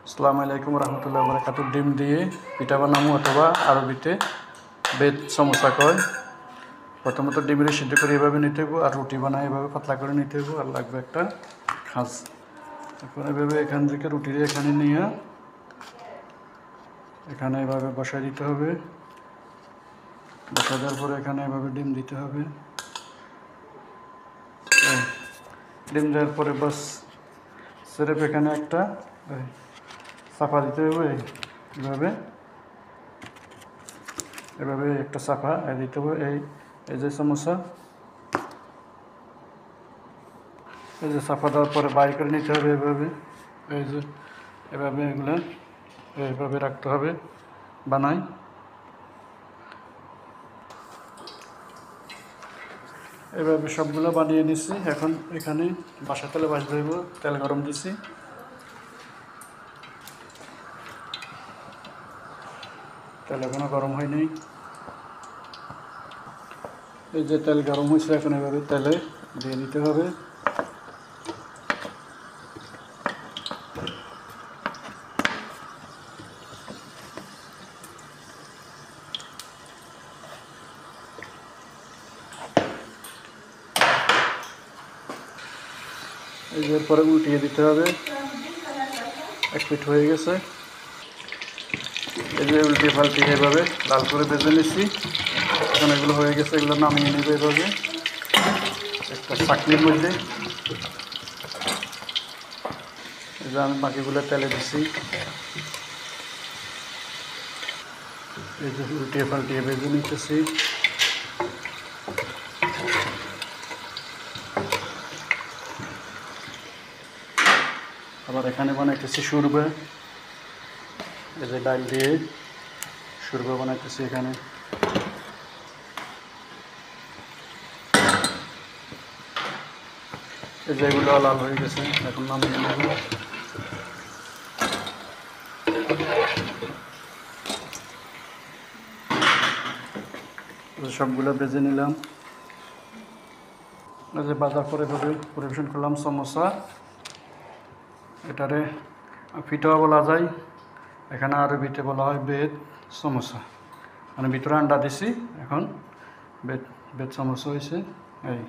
আসসালামু আলাইকুম রহমতুল্লাহ বরকাতুহ। ডিম দিয়ে পিঠা বানাবো অথবা আরবিতে বেদ সমোসা কয়। প্রথমত ডিমের সিদ্ধ করে এভাবে নিতে হইব, আর রুটি বানায় এভাবে পাতলা করে নিতে হইব, আর লাগবে একটা খাঁজ। এখন এভাবে এখান থেকে রুটিটা এখানে নিয়ে এখানে এভাবে বসাই দিতে হবে। বসা দেওয়ার পরে এখানে এভাবে ডিম দিতে হবে। ডিম দেওয়ার পরে বাস সিরেপ এখানে একটা চাপা দিতে হবে। এভাবে এভাবে একটা চাপা দিতে হবে। এই যে সমোসা, এই যে চাপা দেওয়ার পরে বাইর করে নিতে হবে এভাবে। এই যে এভাবে এগুলো এইভাবে রাখতে হবে। বানাই এভাবে সবগুলো বানিয়ে নিচ্ছি। এখন এখানে বাসা তেলে ভাজতে হইব। তেল গরম দিছি, তেল এখনো গরম হয়নি। এই যে তেল গরম হয়েছে, এখন এভাবে তেলে দিয়ে দিতে হবে। এই যে এরপরে উল্টিয়ে দিতে হবে। এক পিঠ হয়ে গেছে। এই যে উল্টিয়ে পাল্টিয়ে এভাবে লাল করে ভেজে নিচ্ছি। এখন এগুলো হয়ে গেছে, এগুলো নামিয়ে নেবে এভাবে একটা চাকনির মধ্যে। এই যে আমি বাকিগুলো তেলে দিছি। এই যে উল্টিয়ে পাল্টিয়ে ভেজে নিতেছি। আবার এখানে বানাইতেছি শুরবা। এই যে ডাল দিয়ে শুরবা বানাইতেছি এখানে। এই যে এগুলো লাল হয়ে গেছে, এখন নামিয়ে নেব। সবগুলো ভেজে নিলাম। এই যে বাজার পরে পরিবেশন করলাম সমোসা। এটারে পিঠা বলা যায়, এখানে আরবিতে বলা হয় বেদ সমোসা। মানে ভিতরে আন্ডা দিছি, এখন বেদ সমোসা হয়েছে এই।